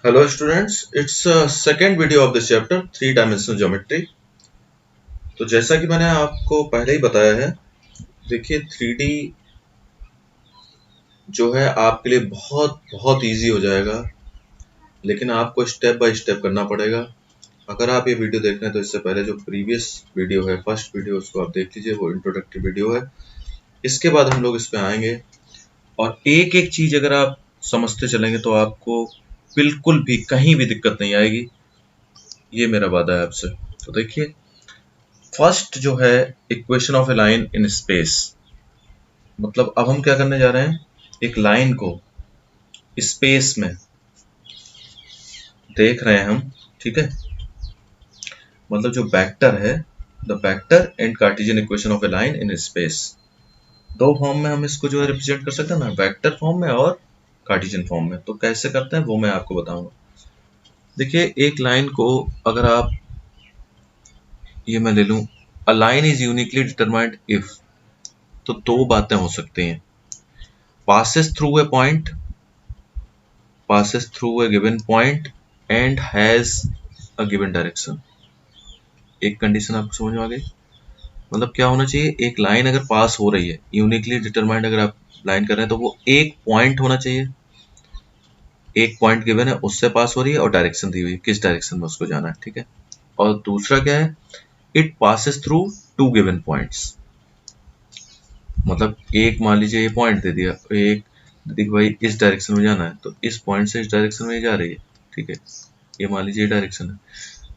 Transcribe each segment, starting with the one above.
Hello students, it's second video of this chapter, three dimensional geometry. तो जैसा कि मैंने आपको पहले ही बताया है, देखिए 3D जो है आपके लिए बहुत बहुत इजी हो जाएगा, लेकिन आपको स्टेप बाय स्टेप करना पड़ेगा। अगर आप ये वीडियो देख रहे हैं तो इससे पहले जो प्रीवियस वीडियो है, फर्स्ट वीडियो, उसको आप देख लीजिए, वो इंट्रोडक्टरी वीडियो है। इसके बाद हम लोग इस पे आएंगे और एक एक चीज अगर आप समझते चलेंगे तो आपको बिल्कुल भी कहीं भी दिक्कत नहीं आएगी, ये मेरा वादा है आपसे। तो देखिए, फर्स्ट जो है equation of a line in space, मतलब अब हम क्या करने जा रहे हैं, एक लाइन को स्पेस में देख रहे हैं हम, ठीक है। मतलब जो वेक्टर है, the vector and Cartesian equation of a line in space, दो फॉर्म में हम इसको जो है रिप्रेजेंट कर सकते हैं ना, वेक्टर फॉर्म में और कार्टेशियन फॉर्म में। तो कैसे करते हैं वो मैं आपको बताऊंगा। देखिए, एक लाइन को अगर आप, ये मैं ले लूं, a line is uniquely determined if, तो दो बातें हो सकती हैं। passes through a point, passes through a given point and has a given direction। एक कंडीशन आपको समझ में आ गई। मतलब क्या होना चाहिए, एक लाइन अगर पास हो रही है, यूनिकली डिटरमाइंड अगर आप लाइन कर रहे हैं, तो वो एक पॉइंट होना चाहिए, एक पॉइंट गिवन है, उससे पास हो रही है और डायरेक्शन दी हुई है, किस डायरेक्शन में उसको जाना है, ठीक है। और दूसरा क्या है, it passes through two given points. मतलब एक मान लीजिए ये पॉइंट दे दिया, एक देखिए भाई इस डायरेक्शन में जाना है, तो इस पॉइंट से इस डायरेक्शन में जा रही है, ठीक है। ये मान लीजिए डायरेक्शन है।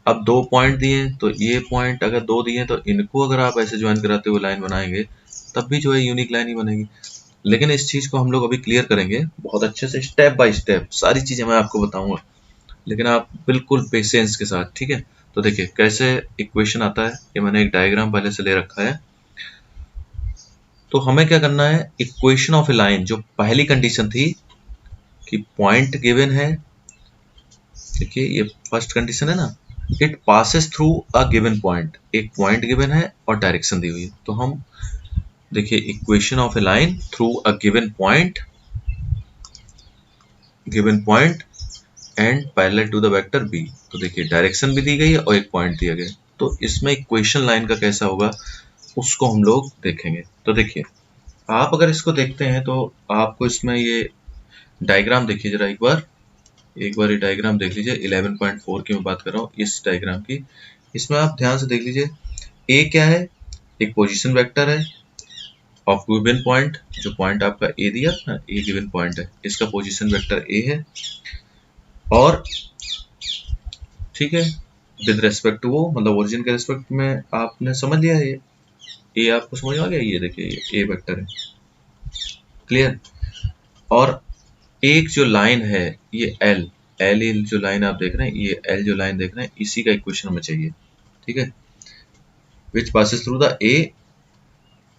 अब दो पॉइंट दिए, तो ये पॉइंट अगर दो दिए, तो इनको अगर आप ऐसे ज्वाइन कराते हुए लाइन बनाएंगे, तब भी जो है यूनिक लाइन ही बनेगी। लेकिन इस चीज को हम लोग अभी क्लियर करेंगे बहुत अच्छे से, स्टेप बाय स्टेप सारी चीजें मैं आपको बताऊंगा, लेकिन आप बिल्कुल पेशेंस के साथ, ठीक है। तो देखिए कैसे इक्वेशन आता है, ये मैंने एक डायग्राम पहले से ले रखा है। तो हमें क्या करना है, इक्वेशन ऑफ ए लाइन, जो पहली कंडीशन थी कि पॉइंट गिवन है, देखिए ये फर्स्ट कंडीशन है ना, it passes through a given point, एक पॉइंट गिवन है और डायरेक्शन दी हुई है। तो हम देखिए equation of a line through a given point and parallel to the vector B. तो देखिए डायरेक्शन भी दी गई है और एक पॉइंट दिया गया है। तो इसमें इक्वेशन लाइन का कैसा होगा उसको हम लोग देखेंगे। तो देखिए, आप अगर इसको देखते हैं तो आपको इसमें ये डायग्राम देखिए जरा एक बार ये डायग्राम देख लीजिए। 11.4 की मैं बात कर रहा हूँ, इस डायग्राम की। इसमें आप ध्यान से देख लीजिए, ए क्या है, एक पोजीशन वेक्टर है ऑफ गिवन पॉइंट, जो पॉइंट आपका ए दिया ना, ए गिवन पॉइंट है, इसका पोजीशन वेक्टर ए है। और ठीक है, विद रेस्पेक्ट टू वो, मतलब ओरिजिन के रेस्पेक्ट में आपने समझ लिया है, ये आपको समझ में आ गया। ये देखिए ये ए वेक्टर है, क्लियर। और एक जो लाइन है, ये एल एल जो लाइन आप देख रहे हैं, ये एल जो लाइन देख रहे हैं, इसी का इक्वेशन हमें चाहिए, ठीक है। विच पासेस थ्रू द ए,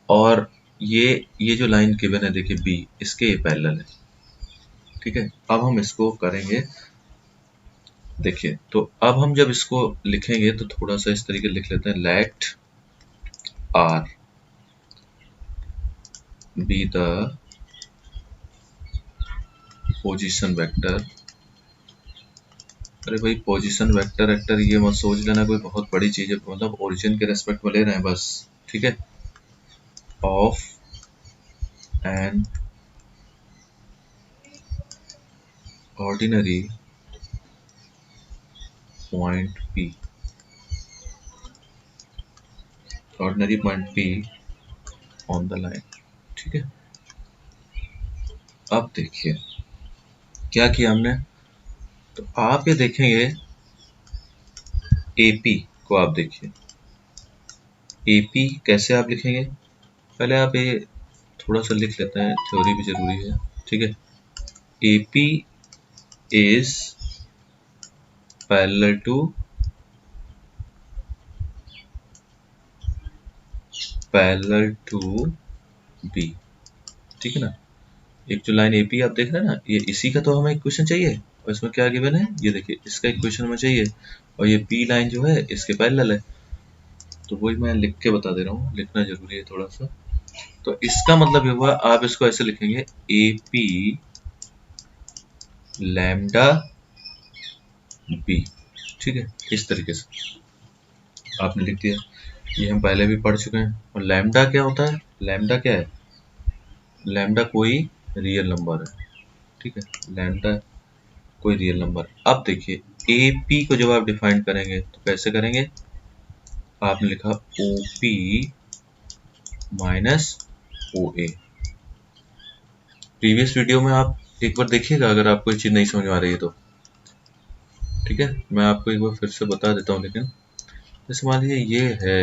और ये जो लाइन गिवन है देखिए बी, इसके ये पैरेलल है, ठीक है। अब हम इसको करेंगे, देखिए तो अब हम जब इसको लिखेंगे तो थोड़ा सा इस तरीके लिख लेते हैं, let R be the position vector. अरे भाई पोजीशन वेक्टर वेक्टर ये मत सोच लेना कोई बहुत बड़ी चीज है, मतलब ओरिजिन के रेस्पेक्ट में ले रहे हैं बस, ठीक है। Of an ordinary point P, ordinary point P on the line, ठीक है। अब देखिए क्या किया हमने, तो आप ये देखेंगे एपी को, आप देखिए एपी कैसे आप लिखेंगे। पहले आप ये थोड़ा सा लिख लेते हैं, थ्योरी भी जरूरी है, ठीक है। AP is parallel to B, ठीक है ना। एक जो लाइन एपी आप देख रहे हैं ना, ये इसी का तो हमें इक्वेशन चाहिए, और इसमें क्या गिवन है, ये देखिए इसका इक्वेशन हमें चाहिए, और ये पी लाइन जो है इसके पैरेलल है। तो वही मैं लिख के बता दे रहा हूँ, लिखना जरूरी है थोड़ा सा। तो इसका मतलब ये हुआ, आप इसको ऐसे लिखेंगे, ए पी लैम्डा बी। ठीक है, इस तरीके से आपने लिख दिया। ये हम पहले भी पढ़ चुके हैं। और लैम्डा क्या होता है? लैम्डा क्या है? लैम्डा कोई रियल नंबर है। ठीक है, लैम्डा कोई रियल नंबर। अब देखिए ए पी को जब आप डिफाइन करेंगे तो कैसे करेंगे? आपने लिखा ओ पी माइनस ओ ए। प्रीवियस वीडियो में आप एक बार देखिएगा अगर आपको ये चीज नहीं समझ में आ रही है तो। ठीक है, मैं आपको एक बार फिर से बता देता हूँ। लेकिन जैसे मान लीजिए ये है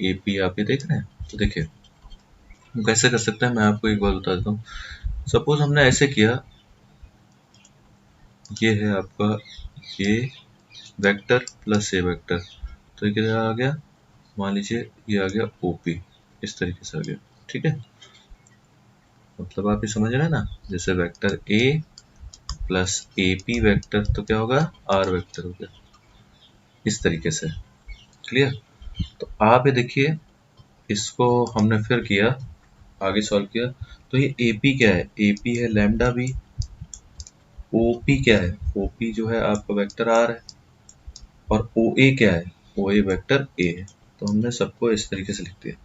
ए पी, आप ये देख रहे हैं, तो देखिए हम कैसे कर सकते हैं, मैं आपको एक बार बता देता हूँ। सपोज हमने ऐसे किया, ये है आपका ये वेक्टर प्लस ए वेक्टर, तो ये क्या आ गया? मान लीजिए ये आ गया ओपी, इस तरीके से आ गया। ठीक है, मतलब आप ये समझ रहे हैं ना, जैसे vector A plus A P vector तो क्या होगा? आर वेक्टर हो गया, इस तरीके से। क्लियर? तो आप ये देखिए, इसको हमने फिर किया, आगे सॉल्व किया, तो ये ए पी क्या है? ए पी है लैम्डा बी। ओ पी क्या है? ओ पी जो है आपका वेक्टर आर है। और ओ ए क्या है? ओ ए वेक्टर ए है। तो हमने सबको इस तरीके से लिख दिया।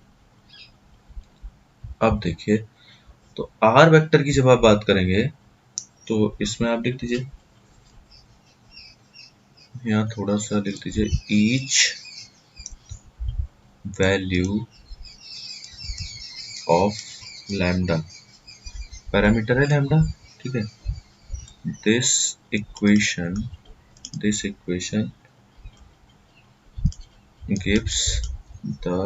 अब देखिए, तो आर वेक्टर की जब आप बात करेंगे तो इसमें आप लिख दीजिए, यहाँ थोड़ा सा लिख दीजिए, each value of lambda, parameter है लैम्डा। ठीक है, this equation gives the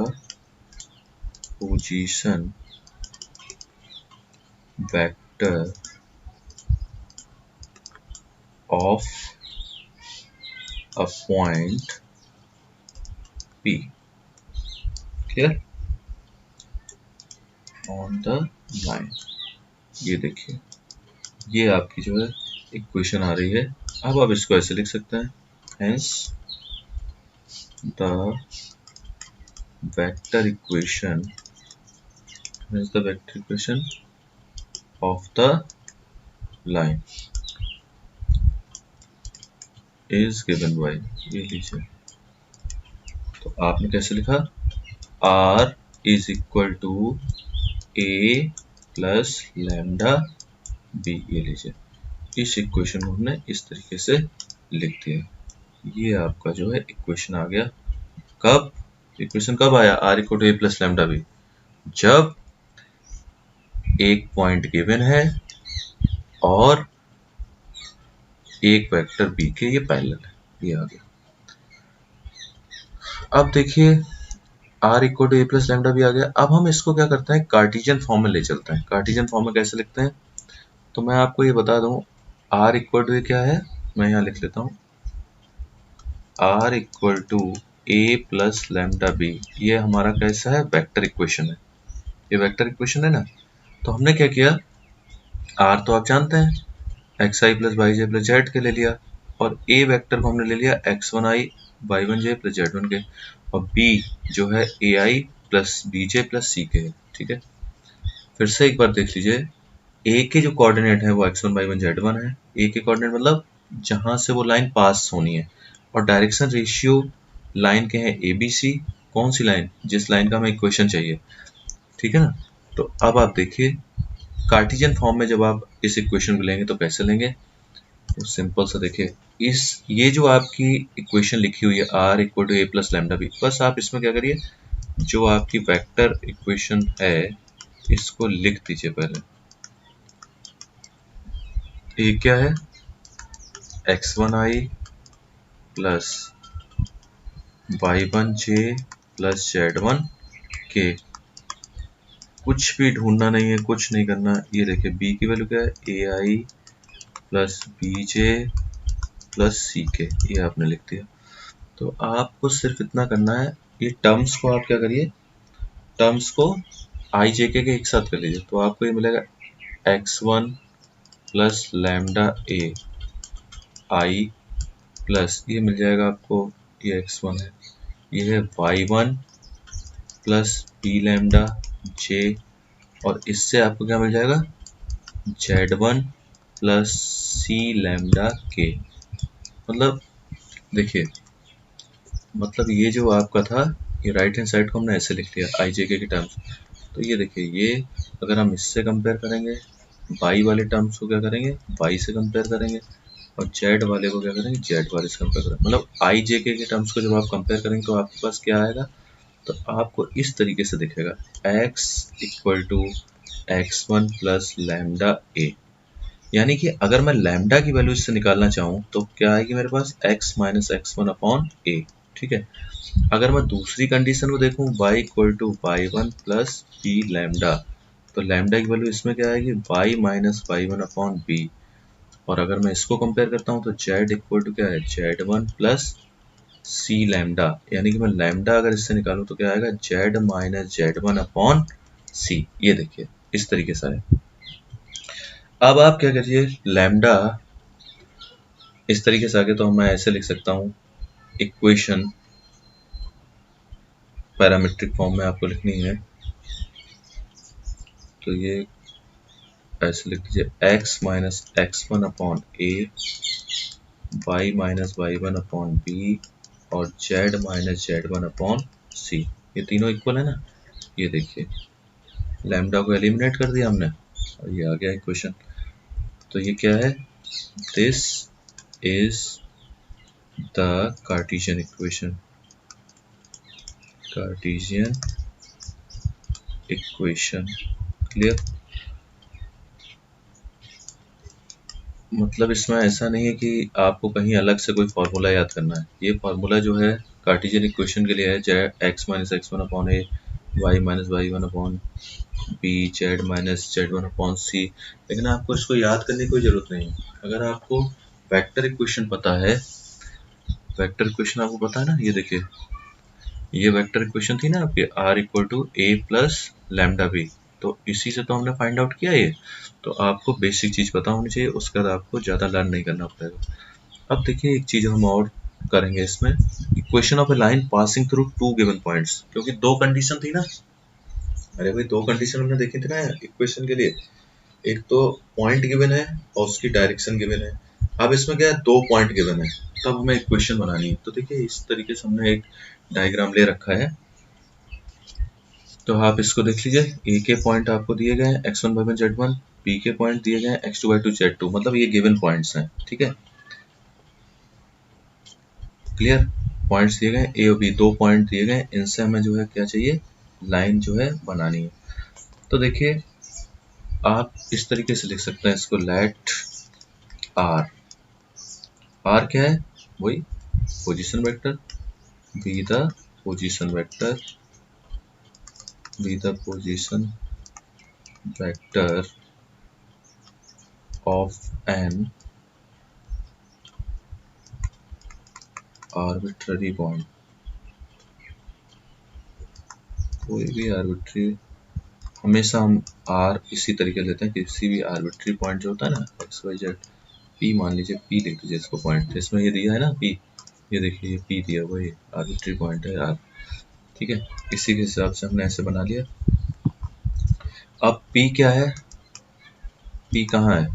position vector of a point P, clear, on the line। ये देखिए, ये आपकी जो है इक्वेशन आ रही है। अब आप इसको ऐसे लिख सकते हैं, hence the vector equation of the line is given by, ये लीजिए। तो आपने कैसे लिखा? R is equal to A plus lambda B, ये लीजिए। इस इक्वेशन को हमने इस तरीके से लिख दिया। ये आपका जो है इक्वेशन आ गया। कब इक्वेशन कब आया? R equal to A plus lambda B, जब एक पॉइंट गिवन है और एक वेक्टर बी के ये पैरेलल है, ये आ गया। अब देखिए R equal to A plus lambda भी आ गया। अब हम इसको क्या करते हैं? कार्टेशियन फॉर्म में ले चलते हैं। कार्टेशियन फॉर्म में कैसे लिखते हैं? तो मैं आपको ये बता दूं, आर इक्वल टू क्या है, मैं यहाँ लिख लेता हूँ, R equal to A plus lambda B. ये हमारा कैसा है? वेक्टर इक्वेशन है। ये वेक्टर इक्वेशन है ना। तो हमने क्या किया, आर तो आप जानते हैं, एक्स आई प्लस वाई जे प्लस जेड के ले लिया, और ए वेक्टर को हमने ले लिया एक्स वन आई वाई वन जे प्लस जेड वन के, और बी जो है ए आई प्लस बी जे प्लस सी के है। ठीक है, फिर से एक बार देख लीजिए, ए के जो कोऑर्डिनेट है वो x1 y1 z1 है। ए के कोऑर्डिनेट मतलब जहां से वो लाइन पास होनी है, और डायरेक्शन रेशियो लाइन के हैं ए बी सी। कौन सी लाइन? जिस लाइन का हमें इक्वेशन चाहिए। ठीक है ना। तो अब आप देखिए, कार्टेशियन फॉर्म में जब आप इस इक्वेशन को लेंगे तो कैसे लेंगे? तो सिंपल सा देखिए, ये जो आपकी इक्वेशन लिखी हुई है R equal to A plus lambda B, बस आप इसमें क्या करिए, जो आपकी वेक्टर इक्वेशन है इसको लिख दीजिए पहले। ए क्या है? x1i plus y1j plus z1k। कुछ भी ढूंढना नहीं है, कुछ नहीं करना। ये देखिए b की वैल्यू क्या है? ai plus bj plus ck, ये आपने लिख दिया। तो आपको सिर्फ इतना करना है, ये टर्म्स को आप क्या करिए, टर्म्स को i j k के एक साथ कर लीजिए। तो आपको ये मिलेगा x1 plus lambda a i plus ये मिल जाएगा आपको, ये x1 है, ये है y1 plus b lambda j, और इससे आपको क्या मिल जाएगा? z1 प्लस सी लैम्डा k। मतलब देखिए मतलब ये जो आपका था, ये राइट हैंड साइड को हमने ऐसे लिख लिया आई जे के टर्म्स। तो ये देखिए, ये अगर हम इससे कंपेयर करेंगे, वाई वाले टर्म्स को क्या करेंगे, वाई से कंपेयर करेंगे, और जेड वाले को क्या करेंगे, जेड वाले से कंपेयर करेंगे। मतलब आई जे के टर्म्स को जब आप कंपेयर करेंगे तो आपके पास क्या आएगा, तो आपको इस तरीके से दिखेगा, x equal to x one plus lambda a. यानी कि अगर मैं लैम्डा की वैल्यू इससे निकालना चाहूँ तो क्या आएगी मेरे पास, x minus x one upon a. ठीक है। अगर मैं दूसरी कंडीशन को देखूँ, y equal to y one plus b lambda, तो लैम्डा की वैल्यू इसमें क्या आएगी, y minus y one upon b. और अगर मैं इसको कंपेयर करता हूँ तो z इक्वल टू क्या है, जेड वन प्लस सी लैम्डा। यानी कि मैं लैम्डा अगर इससे निकालूं तो क्या आएगा, z minus z one upon c. ये देखिए इस तरीके से है। अब आप क्या करिए, लैम्डा इस तरीके से आगे तो मैं ऐसे लिख सकता हूँ, इक्वेशन पैरामीट्रिक फॉर्म में आपको लिखनी है, तो ये ऐसे लिख दीजिए, x minus x one upon a, y minus y one upon b, और z minus z one upon c. ये तीनों इक्वल है ना। ये देखिए लैम्डा को एलिमिनेट कर दिया हमने और ये आ गया इक्वेशन। तो ये क्या है, this is the Cartesian equation, Cartesian equation. Clear. मतलब इसमें ऐसा नहीं है कि आपको कहीं अलग से कोई फार्मूला याद करना है। ये फार्मूला जो है कार्टेशियन इक्वेशन के लिए है, z x minus x one upon a, y minus y one upon b, z minus z one upon c. लेकिन आपको इसको याद करने की कोई जरूरत नहीं है। अगर आपको वेक्टर इक्वेशन पता है, वेक्टर इक्वेशन आपको पता है ना, ये देखिए ये वेक्टर इक्वेशन थी ना आपके, R equal to A plus lambda B. तो इसी से तो हमने फाइंड आउट किया ये। तो आपको बेसिक चीज पता होनी चाहिए, उसके बाद आपको ज्यादा लर्न नहीं करना पड़ेगा। अब देखिए एक चीज हम और करेंगे इसमें, equation of a line passing through two given points, क्योंकि दो कंडीशन थी ना। अरे भाई दो कंडीशन हमने देखी थी ना इक्वेशन के लिए, एक तो पॉइंट गिवन है और उसकी डायरेक्शन गिवन है। अब इसमें क्या है, दो पॉइंट गिवन है, तब हमें इक्वेशन बनानी है। तो देखिए इस तरीके से हमने एक डायग्राम ले रखा है, तो आप इसको देख लीजिए। ए के पॉइंट आपको दिए गए हैं x one y one z one, B के पॉइंट दिए गए हैं x two y two z two, मतलब ये गिवन पॉइंट्स हैं। ठीक है, क्लियर। पॉइंट्स दिए गए ए और बी, दो पॉइंट दिए गए, इनसे हमें जो है क्या चाहिए, लाइन जो है बनानी है। तो देखिए आप इस तरीके से लिख सकते हैं इसको, लेट आर, आर क्या है, वही position vector, B the position vector, B the position vector of N arbitrary point. कोई भी आर्बिट्री, हमेशा हम आर इसी तरीके लेते हैं, किसी भी आर्बिट्री पॉइंट जो होता है ना, एक्स वाई जेड, पी मान लीजिए, पी लिख दीजिए इसको पॉइंट, इसमें ये दिया है ना पी, ये देखिए ये पी दिया हुआ, ये आर्बिट्री पॉइंट है आर। ठीक है, इसी के हिसाब से हमने ऐसे बना लिया। अब पी क्या है, पी कहाँ है,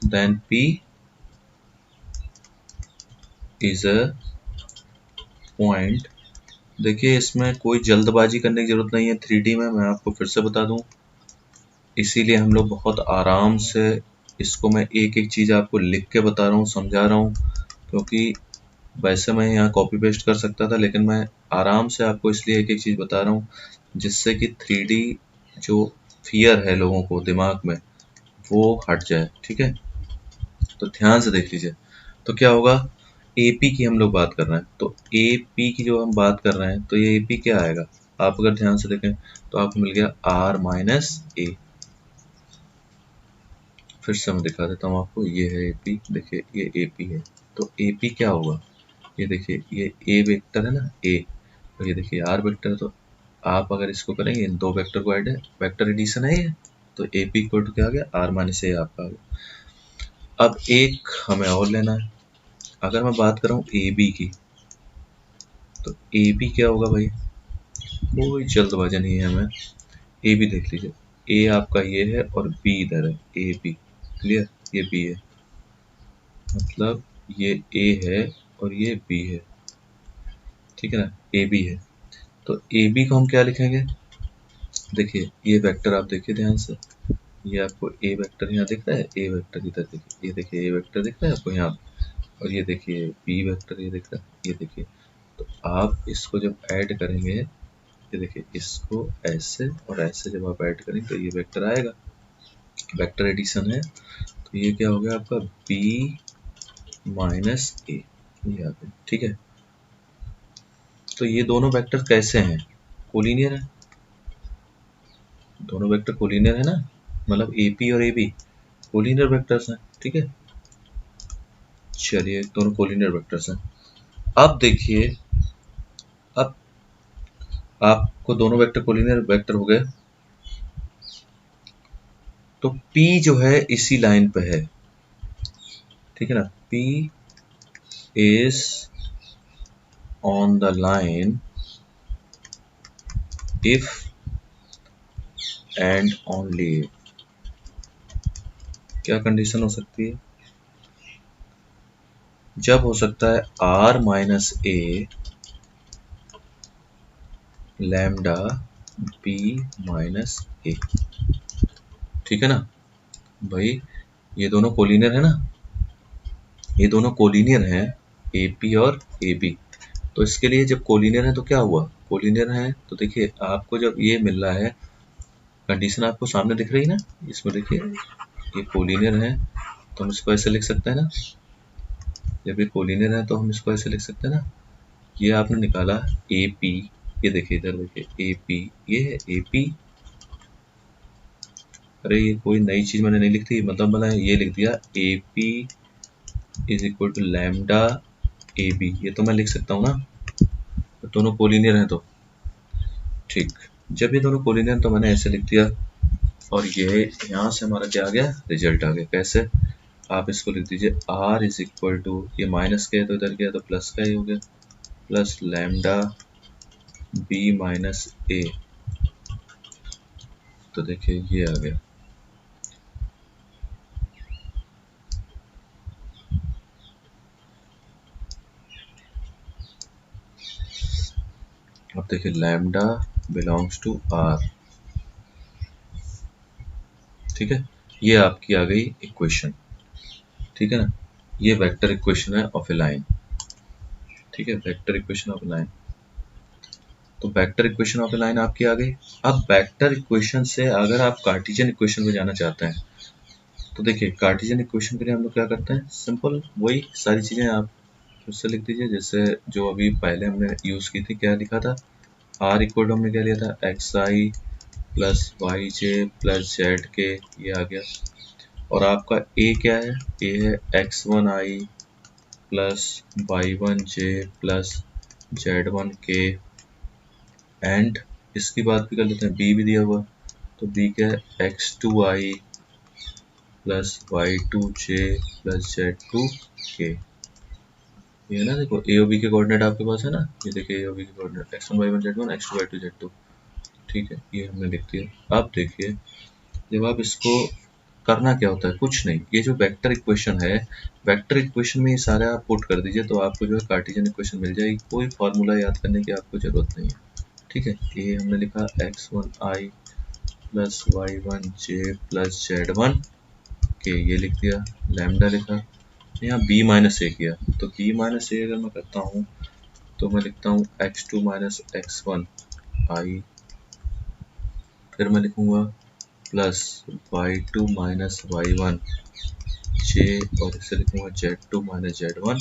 then P is a point. देखिए इसमें कोई जल्दबाजी करने की जरूरत नहीं है 3D में, मैं आपको फिर से बता दूं, इसीलिए हम लोग बहुत आराम से इसको, मैं एक एक चीज़ आपको लिख के बता रहा हूँ, समझा रहा हूँ, क्योंकि वैसे मैं यहाँ कॉपी पेस्ट कर सकता था, लेकिन मैं आराम से आपको इसलिए एक एक चीज़ बता रहा हूँ जिससे कि 3D जो फियर है लोगों को दिमाग में वो हट जाए। ठीक है, तो ध्यान से देख लीजिए। तो क्या होगा, AP की हम लोग बात कर रहे हैं, तो AP की जो हम बात कर रहे हैं, तो ये AP क्या आएगा, आप अगर ध्यान से देखें तो आपको मिल गया R माइनस ए। फिर से मैं दिखा देता हूँ आपको, ये है AP, देखिए ये AP है, तो AP क्या होगा, ये देखिए ये A वेक्टर है ना, A, तो ये देखिए R वेक्टर, तो आप अगर इसको करेंगे इन दो वेक्टर को ऐड है, वेक्टर एडिशन है ये, तो AP इक्वल टू क्या आ गया, R माइनस ए आपका आ गया। अब एक हमें और लेना है, अगर मैं बात कर रहा हूँ AB की, तो AB क्या होगा भाई, कोई जल्दबाजी नहीं है हमें, AB देख लीजिए, A आपका ये है और B इधर है, AB, क्लियर, ये B है, मतलब ये A है और ये बी है, ठीक है ना, ए बी है। तो ए बी को हम क्या लिखेंगे, देखिए ये वेक्टर आप देखिए ध्यान से, ये आपको ए वेक्टर यहाँ दिख रहा है, ए वेक्टर इधर देखिए, ये देखिए ए वेक्टर दिख रहा है आपको यहाँ, और ये देखिए बी वेक्टर ये दिख रहा है, ये देखिए। तो आप इसको जब ऐड करेंगे, ये देखिए इसको ऐसे और ऐसे जब आप ऐड करेंगे तो ये वेक्टर आएगा, वेक्टर एडिशन है। तो ये क्या हो गया आपका बी माइनस ए, ये आ गया, ठीक है। तो ये दोनों वेक्टर कैसे हैं, कोलिनियर है, दोनों वेक्टर कोलिनियर है ना, मतलब ए पी और ए बी कोलिनियर वेक्टर्स हैं, ठीक है। चलिए दोनों कोलिनियर वेक्टर्स हैं। अब देखिए, अब आपको दोनों वेक्टर कोलिनियर वेक्टर हो गए, तो P जो है इसी लाइन पे है, ठीक है ना, P is on the line if and only if, क्या कंडीशन हो सकती है, जब हो सकता है r माइनस ए लैम्डा b माइनस ए, ठीक है ना भाई, ये दोनों कोलिनियर है ना, ये दोनों कोलिनियर हैं ए पी और ए बी। तो इसके लिए जब कोलिनियर है तो क्या हुआ, कोलिनियर है तो देखिए आपको जब ये मिल रहा है, कंडीशन आपको सामने दिख रही है ना, इसमें देखिए ये कोलिनियर है तो हम इसको ऐसे लिख सकते हैं ना, जब ये कोलिनियर है तो हम इसको ऐसे लिख सकते हैं ना, ये आपने निकाला ए पी, ये देखिए इधर देखिए ए पी, ये है ए पी, अरे ये कोई नई चीज मैंने नहीं लिख दी, मतलब मैंने ये लिख दिया A P is equal to lambda A B, ये तो मैं लिख सकता हूँ ना, तो दोनों कोलिनियर हैं तो ठीक। जब ये दोनों कोलिनियर तो मैंने ऐसे लिख दिया, और ये यहाँ से हमारा क्या आ गया, रिजल्ट आ गया। कैसे, आप इसको लिख दीजिए r इज इक्वल टू, ये माइनस का है तो इधर गया तो प्लस का ही हो गया, प्लस लैम्डा b माइनस ए, तो देखिए ये आ गया। अब देखिए लैम्डा बिलोंग्स टू r, ठीक है, ये आपकी आ गई इक्वेशन, ठीक है ना, ये वेक्टर इक्वेशन है ऑफ ए लाइन, ठीक है, vector equation of a line. तो vector equation of a line आपकी आ गई। अब वेक्टर इक्वेशन से अगर आप कार्टेशियन इक्वेशन में जाना चाहते हैं, तो देखिए कार्टेशियन इक्वेशन के लिए हम लोग क्या करते हैं, सिंपल वही सारी चीजें आप फिर से लिख दीजिए, जैसे जो अभी पहले हमने यूज की थी, क्या लिखा था, आर इक्वल हमने क्या लिया था, एक्स आई प्लस वाई जे प्लस जेड के, ये आ गया। और आपका ए क्या है, ए है एक्स वन आई प्लस वाई वन जे प्लस जेड वन के, एंड इसकी बात भी कर लेते हैं, बी भी दिया हुआ, तो बी क्या है, x two i plus y two j plus z two k, ये ना देखो ए ओ बी के कोऑर्डिनेट आपके पास है ना, ये देखिए ए ओ बी के coordinate x one y one z one, x two y two z two, ठीक है, ये हमने लिख दिया। अब देखिए जब आप इसको करना क्या होता है, कुछ नहीं, ये जो वेक्टर इक्वेशन है, वेक्टर इक्वेशन में ये सारे आप पुट कर दीजिए तो आपको जो है कार्टेशियन इक्वेशन मिल जाएगी, कोई फॉर्मूला याद करने की आपको जरूरत नहीं है, ठीक है। ये हमने लिखा एक्स वन आई प्लस वाई वन जे प्लस जेड वन के, ये लिख दिया, लैम्डा लिखा, यहाँ b माइनस ए किया, तो b माइनस ए अगर मैं करता हूँ तो मैं लिखता हूँ x two minus x one i, फिर मैं लिखूंगा plus y two minus y one j, और इसे लिखूंगा z two minus z one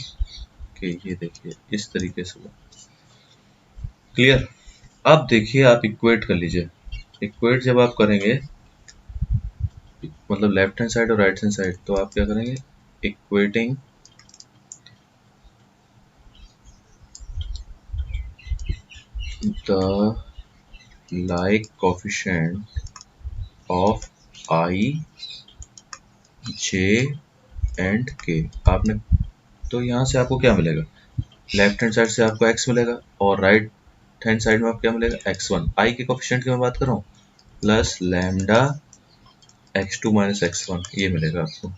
k, ये देखिए इस तरीके से। क्लियर। अब देखिए आप इक्वेट कर लीजिए, इक्वेट जब आप करेंगे मतलब लेफ्ट हैंड साइड और राइट हैंड साइड, तो आप क्या करेंगे, equating the like coefficient of I J and K, आपने तो यहाँ से आपको क्या मिलेगा, लेफ्ट हैंड साइड से आपको x मिलेगा और राइट हैंड साइड में आपको क्या मिलेगा, x1, I के कोफिशिएंट की मैं बात कर रहा हूँ, plus lambda x2 minus x1, ये मिलेगा आपको।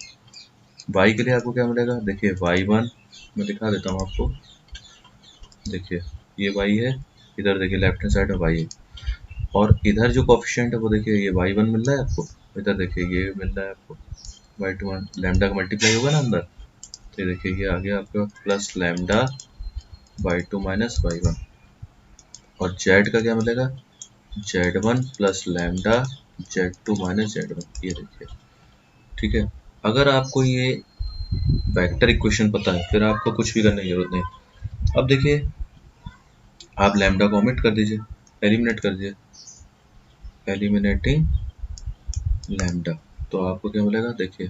y के लिए आपको क्या मिलेगा, देखिए y1 मैं दिखा देता हूँ आपको। देखिए ये y है, इधर देखिए लेफ्ट हैंड साइड में y है, और इधर जो कोफिशिएंट है वो देखिए ये y1 मिल रहा है आपको, इधर देखिए ये मिल रहा है आपको y2 लैम्डा का मल्टीप्लाई होगा ना अंदर, तो देखिए ये आ गया आपका plus lambda y2 minus y1, और z का क्या मिलेगा z1 plus lambda z2 minus z1, ये देखिए। ठीक है, अगर आपको ये वेक्टर इक्वेशन पता है फिर आपको कुछ भी करने की जरूरत नहीं। अब देखिए आप लैम्डा को ओमिट कर दीजिए, एलिमिनेट कर दीजिए, एलिमिनेटिंग लैम्डा, तो आपको क्या मिलेगा, देखिए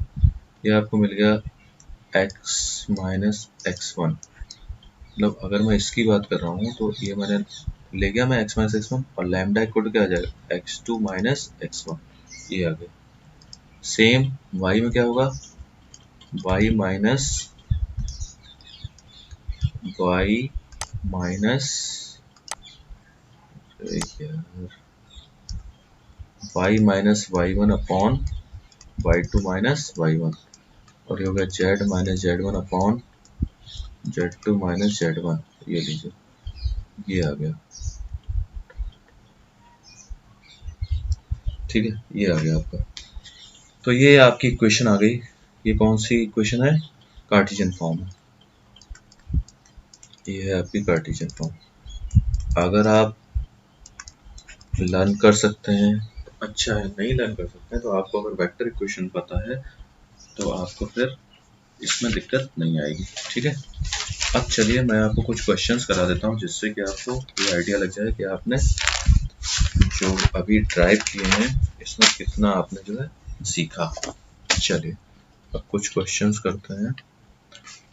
ये आपको मिल गया x माइनस x1। मतलब अगर मैं इसकी बात कर रहा हूँ तो ये मैंने ले गया मैं x माइनस x1, और लैम्डा इक्वल टू क्या आ जाएगा x2 माइनस x1, ये आ गया। सेम y में क्या होगा, y minus y1 upon y2 minus y1, और ये हो गया z minus z1 upon z2 minus z1, ये लीजिए ये आ गया। ठीक है, ये आ गया आपका। तो ये आपकी इक्वेशन आ गई। ये कौन सी इक्वेशन है, कार्टेशियन फॉर्म है, ये है आपकी कार्टेशियन फॉर्म। अगर आप लर्न कर सकते हैं तो अच्छा है, नहीं लर्न कर सकते हैं तो आपको अगर वेक्टर इक्वेशन पता है तो आपको फिर इसमें दिक्कत नहीं आएगी। ठीक है, अब चलिए मैं आपको कुछ क्वेश्चंस करा देता हूँ जिससे कि आपको ये आइडिया लग जाए कि आपने जो अभी ड्राइव किए हैं इसमें कितना आपने जो है सीखा। चलिए अब कुछ क्वेश्चंस करते हैं।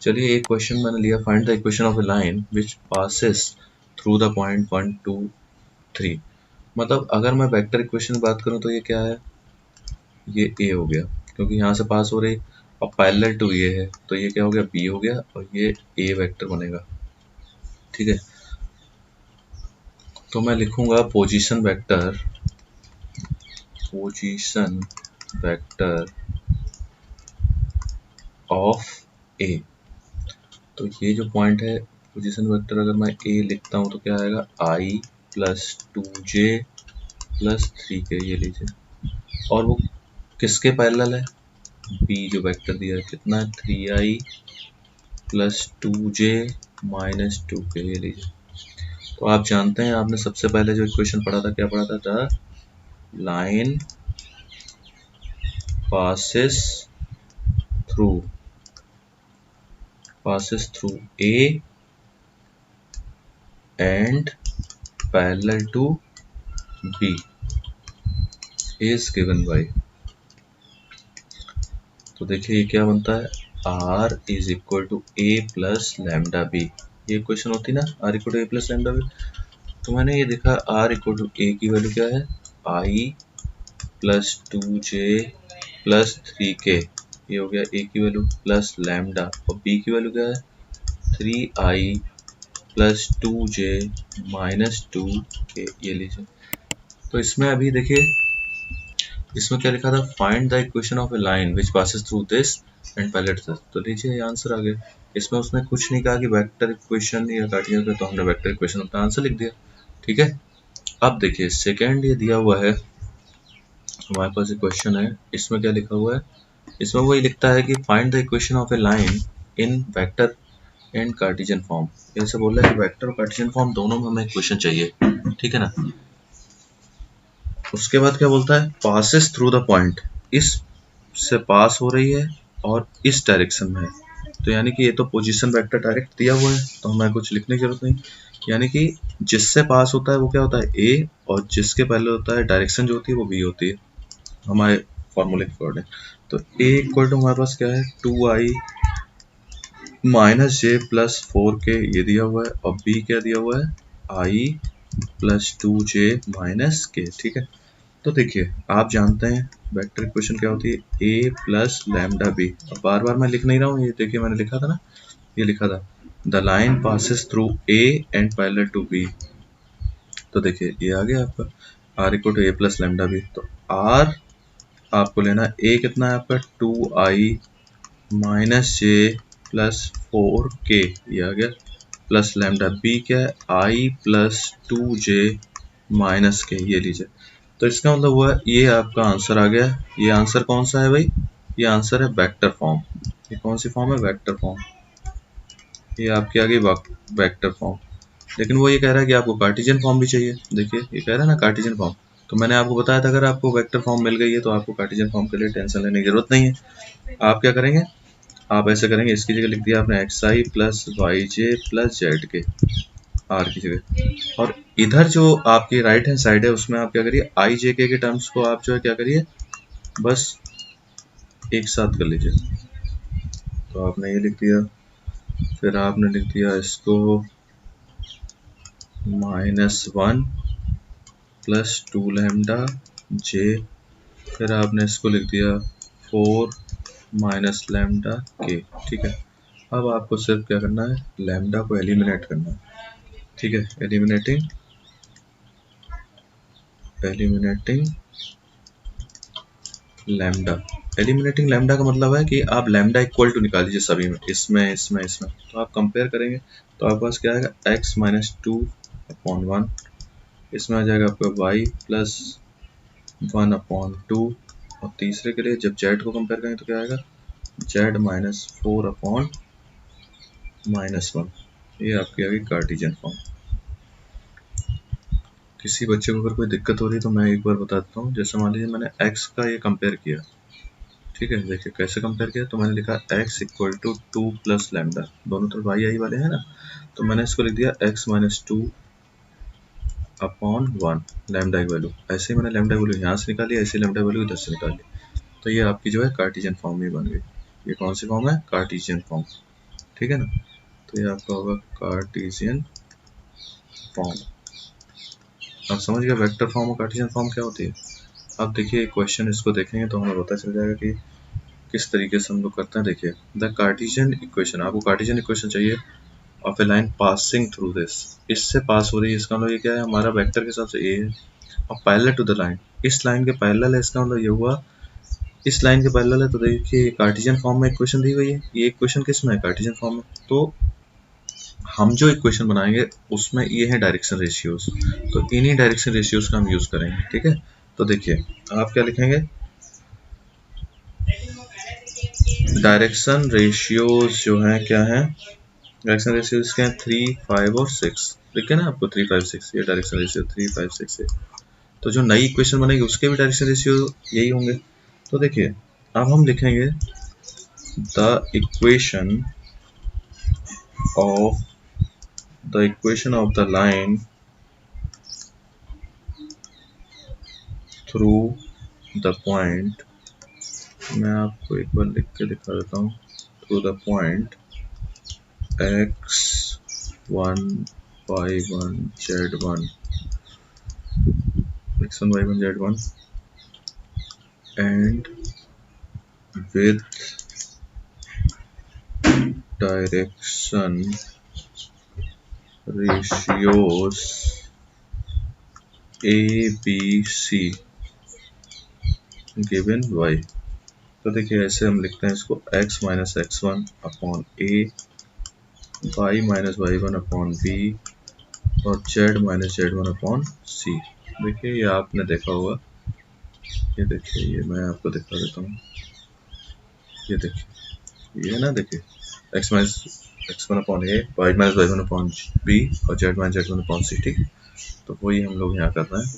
चलिए एक क्वेश्चन मैंने लिया, find the equation of a line which passes through the point 1 2 3। मतलब अगर मैं वेक्टर इक्वेशन की बात करूं तो ये क्या है, ये a हो गया क्योंकि यहाँ से पास हो रही, और पैरेलल टू ये है तो ये क्या हो गया b हो गया, और ये a वेक्टर बनेगा। ठीक है, तो मैं लिखूंगा पोजीशन वेक्टर ऑफ a। तो ये जो पॉइंट है पोजीशन वेक्टर, अगर मैं a लिखता हूँ तो क्या आएगा i plus 2j plus 3k, ये लीजिए, और वो किसके पैरेलल है, b जो वेक्टर दिया है कितना है 3i plus 2j minus 2k, ये लीजिए। तो आप जानते हैं आपने सबसे पहले जो इक्वेशन पढ़ा था क्या पढ़ा था, line passes through a and parallel to b is given by। तो देखिए ये क्या बनता है, r is equal to a plus lambda b, ये क्वेश्चन होती ना r equal to a plus lambda b। तो मैंने ये देखा r इक्वल टू a की वैल्यू क्या है, i plus 2j plus 3k, ये हो गया a की वैल्यू, प्लस लैम्डा, और b की वैल्यू क्या है 3i plus 2j minus 2k, ये लीजिए। तो इसमें अभी देखिए इसमें क्या लिखा था, find the equation of a line which passes through this and parallel to this. तो लीजिए ये आंसर आ गया। इसमें उसने कुछ नहीं कहा कि वेक्टर इक्वेशन या कार्टेशियन का, तो हमने वेक्टर इक्वेशन अपना आंसर लिख दिया। ठीक है, अब देखिए सेकेंड ये दिया हुआ है हमारे पास एक क्वेश्चन है, इसमें क्या लिखा हुआ है, इसमें वही लिखता है कि find the equation of a line in vector and Cartesian form. ऐसे बोल रहा है कि वेक्टर और कार्टेशियन फॉर्म दोनों में हमें इक्वेशन चाहिए। ठीक है ना, उसके बाद क्या बोलता है, पासेस थ्रू द पॉइंट, इस से पास हो रही है और इस डायरेक्शन में है। तो यानी कि ये तो पोजीशन वेक्टर डायरेक्ट दिया हुआ है तो हमें कुछ लिखने की जरूरत नहीं, यानी कि जिससे पास होता है वो क्या होता है a, और जिसके पहले होता है डायरेक्शन जो होती है वो b होती है हमारे फॉर्मूले के अकॉर्डिंग। तो a इक्वल टू हमारे पास क्या है 2i minus j plus 4k, ये दिया हुआ है, और b क्या दिया हुआ है i plus 2j minus k। ठीक है, तो देखिए आप जानते हैं वेक्टर इक्वेशन क्या होती है, a प्लस लैम्डा b। अब बार बार मैं लिख नहीं रहा हूँ, ये देखिए मैंने लिखा था ना, ये लिखा था the line passes through a and parallel to b। तो देखिए ये आ गया आपका r equal to a plus lambda b। तो r आपको लेना a कितना है आपका 2i minus j plus 4k ये आ गया, प्लस लैम्डा बी क्या है i प्लस 2j माइनस के, ये लीजिए। तो इसका मतलब हुआ ये आपका आंसर आ गया। ये आंसर कौन सा है भाई? ये आंसर है वेक्टर फॉर्म। ये कौन सी फॉर्म है? Vector form. ये आपकी आ गई वेक्टर फॉर्म। लेकिन वो ये कह रहा है कि आपको कार्टेशियन फॉर्म भी चाहिए। देखिए ये कह रहा है ना कार्टेशियन फॉर्म, तो मैंने आपको बताया था अगर आपको वेक्टर फॉर्म मिल गई है तो आपको कार्टेशियन फॉर्म के लिए टेंशन लेने की जरूरत नहीं है। आप क्या करेंगे? आप ऐसे करेंगे, इसकी जगह लिख दिया आपने एक्स आई प्लस वाई जे प्लस जेड के, आर की जगह। और इधर जो आपकी राइट हैंड साइड है उसमें आप क्या करिए, आई जे के टर्म्स को आप जो है क्या करिए, बस एक साथ कर लीजिए। तो आपने ये लिख दिया, फिर आपने लिख दिया इसको -1 प्लस 2 लैम्डा जे, फिर आपने इसको लिख दिया 4 माइनस लैम्डा के। ठीक है, अब आपको सिर्फ क्या करना है, लैम्डा को एलिमिनेट करना है। ठीक है, एलिमिनेटिंग लैम्डा। एलिमिनेटिंग लैम्डा का मतलब है कि आप लैम्डा इक्वल टू निकाल लीजिए सभी में, इसमें इसमें इसमें। तो आप कंपेयर करेंगे तो आपके पास क्या आएगा, x माइनस 2/1, इसमें आ जाएगा आपका y प्लस 1/2, और तीसरे के लिए जब z को कंपेयर करेंगे तो क्या आएगा, z माइनस 4/-1। ये आपकी आ गई कार्टेशियन फॉर्म। किसी बच्चे को अगर कोई दिक्कत हो रही है तो मैं एक बार बताता हूँ। जैसे मान लीजिए मैंने x का ये कंपेयर किया, ठीक है, देखिए कैसे कंपेयर किया। तो मैंने लिखा x equal to 2 plus lambda, दोनों तरफ y आई वाले हैं ना, तो मैंने इसको लिख दिया x माइनस 2/1 लैम्डा की वैल्यू। ऐसे ही मैंने लैम्डा की वैल्यू यहाँ से निकाली, ऐसे लैम्डा की वैल्यू इधर से निकाली। तो ये आपकी जो है कार्टेशियन फॉर्म ही बन गई। ये कौन सी फॉर्म है? Cartesian form. ठीक है ना, तो ये आपका होगा कार्टेशियन फॉर्म। आप समझ गए वेक्टर फॉर्म और कार्टेशियन फॉर्म क्या होती है। अब देखिए क्वेश्चन इसको देखेंगे तो हमें पता चल जाएगा कि किस तरीके से हम लोग करते हैं। देखिए द कार्टेशियन इक्वेशन, आपको कार्टेशियन इक्वेशन चाहिए of a line passing through this, इससे पास हो रही है, इसका मतलब ये क्या है, हमारा वेक्टर के हिसाब से ए है, और पैरेलल टू द लाइन, इस लाइन के पैरेलल है, इसका मतलब ये हुआ इस लाइन के पैरेलल है। तो देखिए कार्टेशियन फॉर्म में इक्वेशन दी गई है, ये इक्वेशन किस में है, कार्टेशियन फॉर्म में। तो हम जो इक्वेशन बनाएंगे उसमें ये है डायरेक्शन रेशियोज, तो इन्हीं डायरेक्शन रेशियोज का हम यूज करेंगे। ठीक है, तो देखिए आप क्या लिखेंगे, डायरेक्शन रेशियोज जो है क्या है, डायरेक्शन रेशियोज क्या है, 3, 5 और 6। देखिए ना आपको 3, 5, 6 ये डायरेक्शन रेशियो 3, 5, 6 है। तो जो नई इक्वेशन बनेगी उसके भी डायरेक्शन रेशियो यही होंगे। तो देखिए अब हम लिखेंगे the equation of the line through the point, मैं आपको एक बार लिख के दिखा देता हूँ, through the point x1 y1 z1 x1 y1 z1 and with direction ratios a b c given y। तो देखिए ऐसे हम लिखते हैं इसको x minus x1 upon a, y minus y1 upon b, और z minus z1 upon c। देखिए ये आपने देखा होगा, ये देखिए, ये मैं आपको दिखा देता हूँ, ये देखिए, ये ना देखिए x minus x1 upon a, y minus y1 upon b, और z minus z1 upon c। ठीक, तो वही हम लोग यहाँ कर रहे हैं।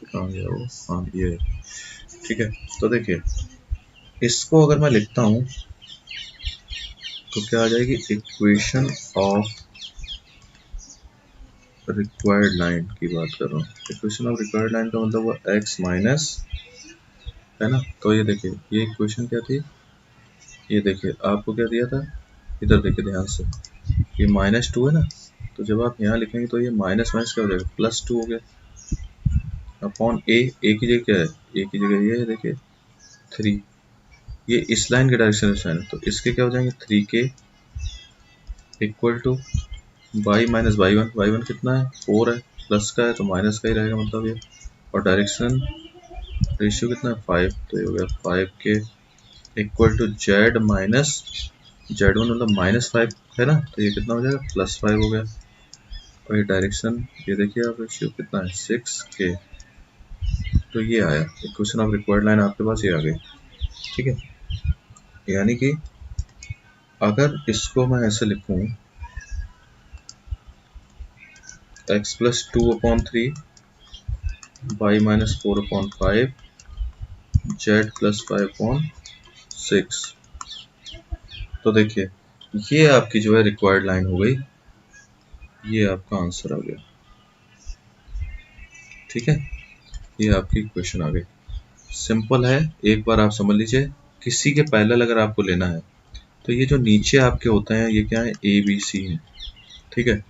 कहाँ गया वो, हाँ ये। ठीक है, तो देखिए इसको अगर मैं लिखता हूँ तो क्या आ जाएगी, इक्वेशन ऑफ रिक्वायर्ड लाइन की बात कर रहा हूँ। इक्वेशन ऑफ रिक्वायर्ड लाइन का मतलब हुआ x माइनस, है ना। तो ये देखिए ये इक्वेशन क्या थी, ये देखिए आपको क्या दिया था, इधर देखिए ध्यान से, ये -2 है ना, तो जब आप यहाँ लिखेंगे तो ये माइनस माइनस क्या हो जाएगा, +2 हो गया, अपॉन a की जगह क्या है, a की जगह ये है देखिए 3, ये इस लाइन के डायरेक्शन में है, तो इसके क्या हो जाएंगे 3k equal to y minus y1 कितना है 4 है, प्लस का है तो माइनस का ही रहेगा मतलब ये, और डायरेक्शन रेशियो कितना है 5, तो ये हो गया 5k equal to z minus Z1 मतलब -5 है ना, तो ये कितना हो जाएगा +5 हो गया। और ये डायरेक्शन ये देखिए आप रेशियो कितना है 6K। तो ये आया इक्वेशन ऑफ रिक्वायर्ड लाइन आपके पास, ये आ गई। ठीक है, यानी कि अगर इसको मैं ऐसे लिखूं x + 2/3 y - 4/5 z + 5/6, तो देखिए ये आपकी जो है रिक्वायर्ड लाइन हो गई, ये आपका आंसर आ गया। ठीक है, ये आपकी इक्वेशन आ गई। सिंपल है, एक बार आप समझ लीजिए। किसी के पैरेलल अगर आपको लेना है तो ये जो नीचे आपके होते हैं ये क्या है, ए बी सी है। ठीक है,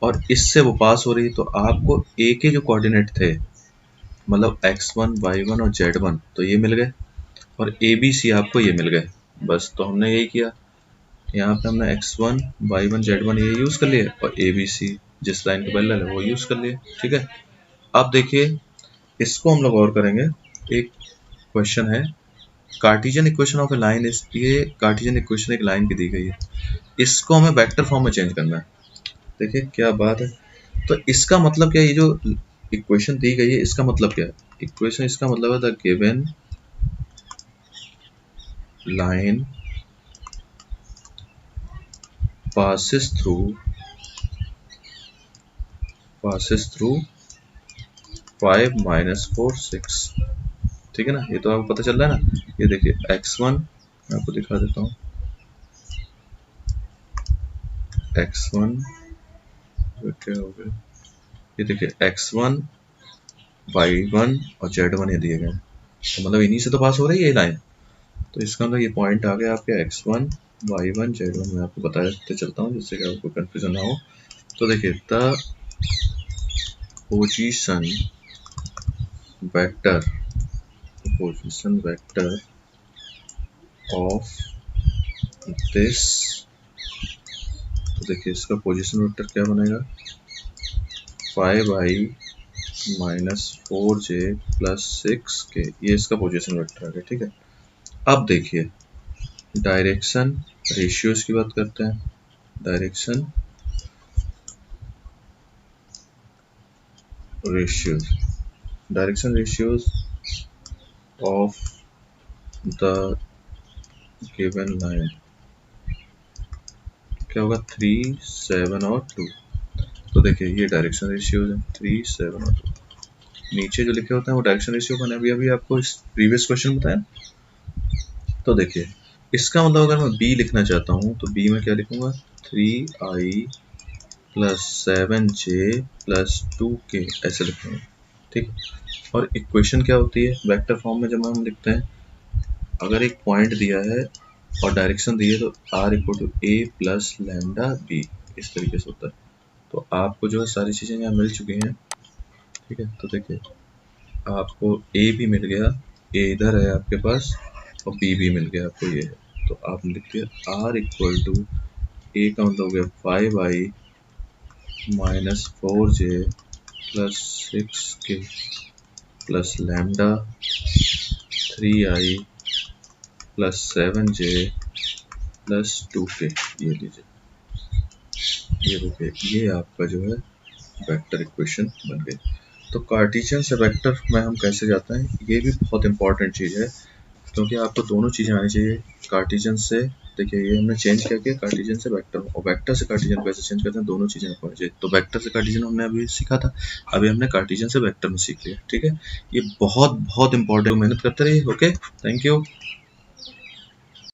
और इससे वो पास हो रही, तो आपको ए के जो कोऑर्डिनेट थे मतलब x1 y1 और z1 तो ये मिल गए, और ए बी सी आपको ये मिल गए। बस तो हमने यही किया, यहाँ पे हमने x1 y1 z1 ये यूज कर लिए और ए बी सी जिस लाइन के पैरेलल है वो यूज कर लिए। ठीक है, अब देखिए इसको हम लोग और करेंगे। एक क्वेश्चन है, Cartesian equation of a line is, ये कार्टेशियन इक्वेशन एक लाइन की दी गई है, इसको हमें वेक्टर फॉर्म में चेंज करना है। देखिए क्या बात है, तो इसका मतलब क्या है, ये जो इक्वेशन दी गई है इसका मतलब क्या है, इक्वेशन इसका मतलब है the given line passes through 5 - 4 6। ठीक है ना, ये तो आपको पता चल रहा है ना। ये देखिए x1 मैं आपको दिखा देता हूँ, x1 क्या हो गया, ये देखिए x1 y1 और z1 ये दिए गए, तो मतलब इन्हीं से तो पास हो रही है ये लाइन। तो इसका मतलब ये पॉइंट आ गया आपके x1 y1 z1, मैं आपको बताते चलता हूँ जिससे कि आपको कंफ्यूजन ना हो। तो देखिए the position vector of this, तो देखिए इसका पोजीशन वेक्टर क्या बनेगा, 5i - 4j + 6k, ये इसका पोजीशन वेक्टर है। ठीक है, अब देखिए डायरेक्शन रेशियोज की बात करते हैं। Direction ratios of the given line क्या होगा, 3 7 और 2। तो देखिए ये डायरेक्शन रेशियोज है 3 7 और 2, नीचे जो लिखे होते हैं वो डायरेक्शन रेशियो बने, अभी आपको इस प्रीवियस क्वेश्चन बताया। तो देखिए इसका मतलब अगर मैं b लिखना चाहता हूँ तो b में क्या लिखूंगा, 3i + 7j + 2k ऐसे लिखूंगा। ठीक, और इक्वेशन क्या होती है वेक्टर फॉर्म में जब हम लिखते हैं, अगर एक पॉइंट दिया है और डायरेक्शन दी है तो r = a + λb इस तरीके से होता है। तो आपको जो है सारी चीज़ें यहाँ मिल चुकी हैं। ठीक है, तो देखिए आपको a भी मिल गया, a इधर है आपके पास, और b भी मिल गया आपको, ये है। तो आप लिख दिया r = a का मतलब हो गया 5i - 4j + 6k + λ 3i + 7j + 2k, ये लीजिए, ये देखिए ये आपका जो है वेक्टर इक्वेशन बन गई। तो कार्टेशियन से वेक्टर में हम कैसे जाते हैं, ये भी बहुत इंपॉर्टेंट चीज़ है, क्योंकि आपको दोनों चीज़ें आनी चाहिए। कार्टेशियन से देखिए ये हमने चेंज क्या किया, कार्टेशियन से वेक्टर, और वेक्टर से कार्टेशियन कैसे चेंज करते हैं, दोनों चीज़ें आपको आनी चाहिए। तो वेक्टर से कार्टेशियन हमने अभी सीखा था, अभी हमने कार्टेशियन से वेक्टर में सीख लिया। ठीक है, ये बहुत बहुत इंपॉर्टेंट, मेहनत करते रहिए। Okay, thank you.